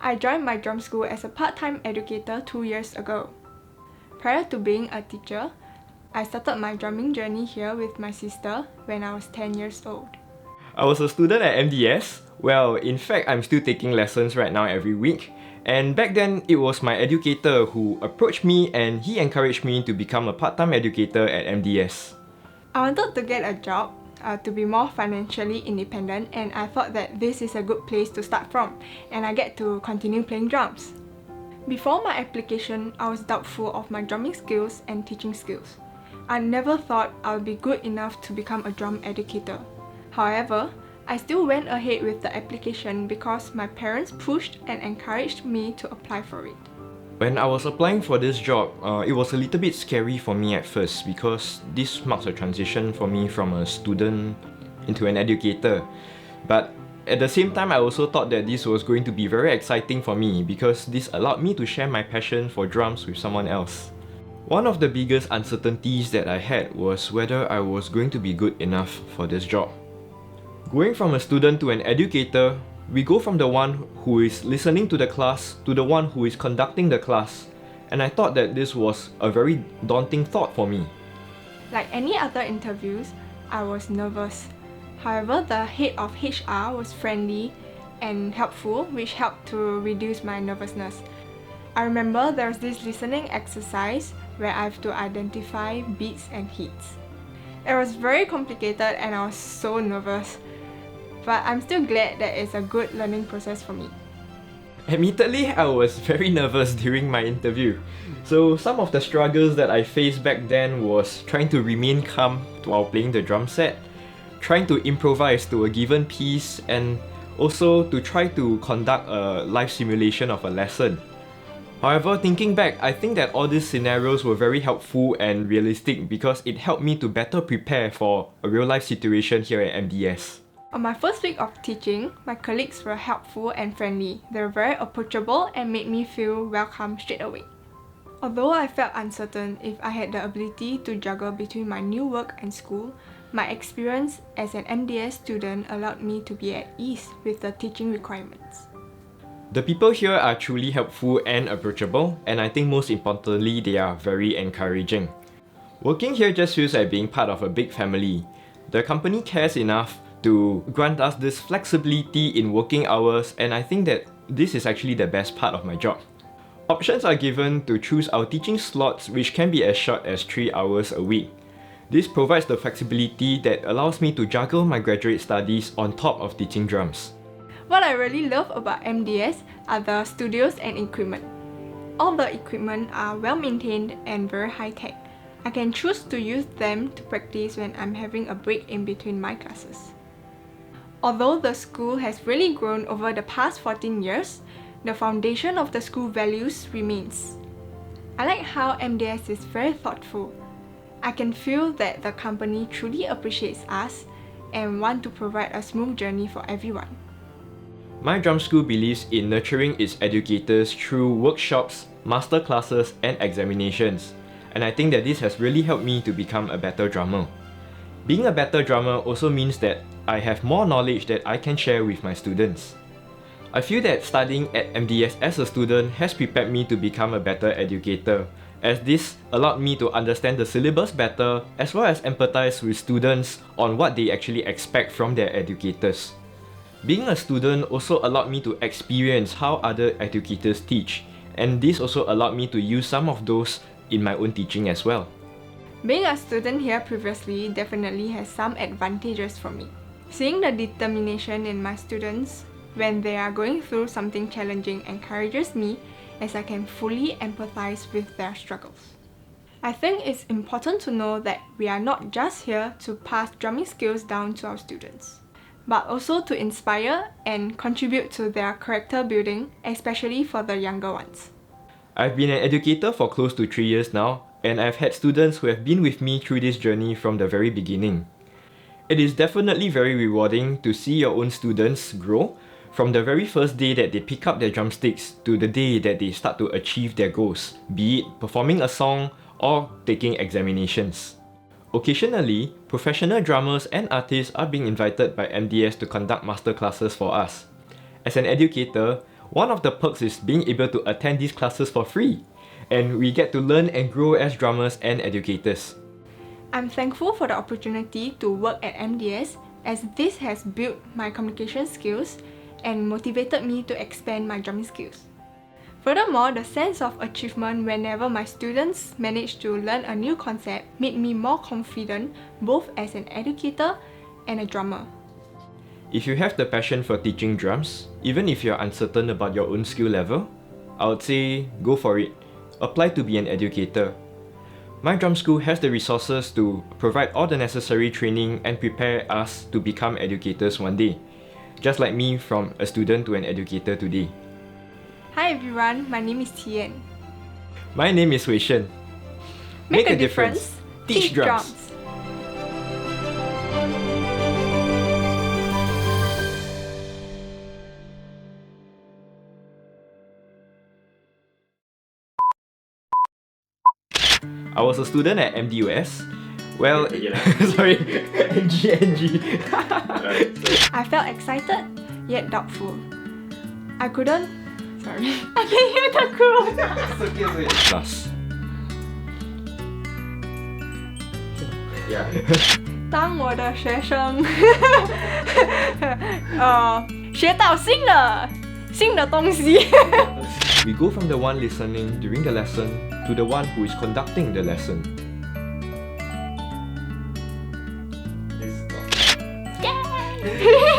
I joined my drum school as a part-time educator 2 years ago. Prior to being a teacher, I started my drumming journey here with my sister when I was 10 years old. I was a student at MDS. Well, in fact, I'm still taking lessons right now every week. And back then, it was my educator who approached me and he encouraged me to become a part-time educator at MDS. I wanted to get a job to be more financially independent, and I thought that this is a good place to start from, and I get to continue playing drums. Before my application, I was doubtful of my drumming skills and teaching skills. I never thought I would be good enough to become a drum educator. However, I still went ahead with the application because my parents pushed and encouraged me to apply for it. When I was applying for this job, it was a little bit scary for me at first because this marks a transition for me from a student into an educator. But at the same time, I also thought that this was going to be very exciting for me because this allowed me to share my passion for drums with someone else. One of the biggest uncertainties that I had was whether I was going to be good enough for this job. Going from a student to an educator, we go from the one who is listening to the class to the one who is conducting the class, and I thought that this was a very daunting thought for me. Like any other interviews, I was nervous. However, the head of HR was friendly and helpful, which helped to reduce my nervousness. I remember there was this listening exercise where I have to identify beats and hits. It was very complicated and I was so nervous. But I'm still glad that it's a good learning process for me. Admittedly, I was very nervous during my interview. So some of the struggles that I faced back then was trying to remain calm while playing the drum set, trying to improvise to a given piece, and also to try to conduct a live simulation of a lesson. However, thinking back, I think that all these scenarios were very helpful and realistic because it helped me to better prepare for a real-life situation here at MDS. On my first week of teaching, my colleagues were helpful and friendly. They were very approachable and made me feel welcome straight away. Although I felt uncertain if I had the ability to juggle between my new work and school, my experience as an MDS student allowed me to be at ease with the teaching requirements. The people here are truly helpful and approachable, and I think most importantly, they are very encouraging. Working here just feels like being part of a big family. The company cares enough to grant us this flexibility in working hours, and I think that this is actually the best part of my job. Options are given to choose our teaching slots, which can be as short as 3 hours a week. This provides the flexibility that allows me to juggle my graduate studies on top of teaching drums. What I really love about MDS are the studios and equipment. All the equipment are well maintained and very high tech. I can choose to use them to practice when I'm having a break in between my classes. Although the school has really grown over the past 14 years, the foundation of the school values remains. I like how MDS is very thoughtful. I can feel that the company truly appreciates us and want to provide a smooth journey for everyone. My drum school believes in nurturing its educators through workshops, master classes, and examinations, and I think that this has really helped me to become a better drummer. Being a better drummer also means that I have more knowledge that I can share with my students. I feel that studying at MDS as a student has prepared me to become a better educator, as this allowed me to understand the syllabus better as well as empathize with students on what they actually expect from their educators. Being a student also allowed me to experience how other educators teach, and this also allowed me to use some of those in my own teaching as well. Being a student here previously definitely has some advantages for me. Seeing the determination in my students when they are going through something challenging encourages me, as I can fully empathize with their struggles. I think it's important to know that we are not just here to pass drumming skills down to our students, but also to inspire and contribute to their character building, especially for the younger ones. I've been an educator for close to 3 years now, and I've had students who have been with me through this journey from the very beginning. It is definitely very rewarding to see your own students grow from the very first day that they pick up their drumsticks to the day that they start to achieve their goals, be it performing a song or taking examinations. Occasionally, professional drummers and artists are being invited by MDS to conduct masterclasses for us. As an educator, One of the perks is being able to attend these classes for free, and we get to learn and grow as drummers and educators. I'm thankful for the opportunity to work at MDS, as this has built my communication skills and motivated me to expand my drumming skills. Furthermore, the sense of achievement whenever my students manage to learn a new concept made me more confident both as an educator and a drummer. If you have the passion for teaching drums, even if you're uncertain about your own skill level, I would say go for it. Apply to be an educator. My drum school has the resources to provide all the necessary training and prepare us to become educators one day, just like me from a student to an educator today. Hi everyone, my name is Tian. My name is Wei Shen. Make a difference, Teach drums. I was a student at MDS. Well, sorry, NG. I felt excited, yet doubtful. I couldn't... Sorry. I can hear the crew. Class. Yeah. 当我的学生学到新的东西 We go from the one listening during the lesson to the one who is conducting the lesson. Let's go. Yay!